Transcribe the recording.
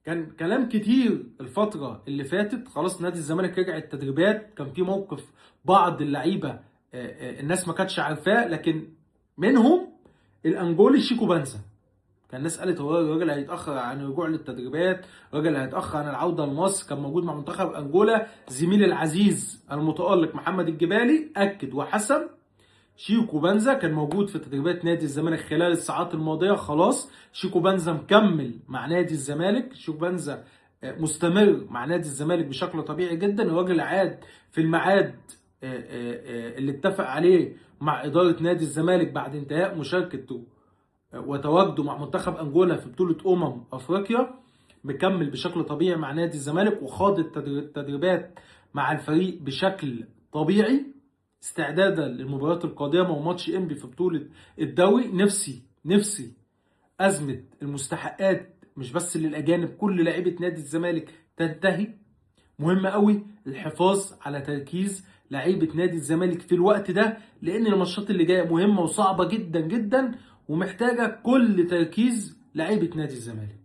كان كلام كتير الفترة اللي فاتت. خلاص نادي الزمالك رجع التدريبات، كان في موقف بعض اللعيبة الناس ما كانتش عارفاه، لكن منهم الانجولي شيكو بنزا. كان الناس قالت هو الراجل هيتاخر عن الرجوع للتدريبات، الراجل هيتاخر عن العوده لمصر. كان موجود مع منتخب انجولا زميلي العزيز المتالق محمد الجبالي، اكد وحسم شيكو بنزا كان موجود في تدريبات نادي الزمالك خلال الساعات الماضيه. خلاص شيكو بنزا مكمل مع نادي الزمالك، شيكو بنزا مستمر مع نادي الزمالك بشكل طبيعي جدا. الراجل عاد في الميعاد اللي اتفق عليه مع اداره نادي الزمالك بعد انتهاء مشاركته وتواجده مع منتخب انجولا في بطوله افريقيا. مكمل بشكل طبيعي مع نادي الزمالك، وخاض التدريبات مع الفريق بشكل طبيعي استعدادا للمباريات القادمه وماتش انبي في بطوله الدوري. نفسي ازمه المستحقات مش بس للاجانب، كل لاعيبه نادي الزمالك تنتهي. مهم قوي الحفاظ على تركيز لعيبه نادي الزمالك في الوقت ده، لان الماتشات اللي جايه مهمه وصعبه جدا جدا، ومحتاجه كل تركيز لعيبه نادي الزمالك.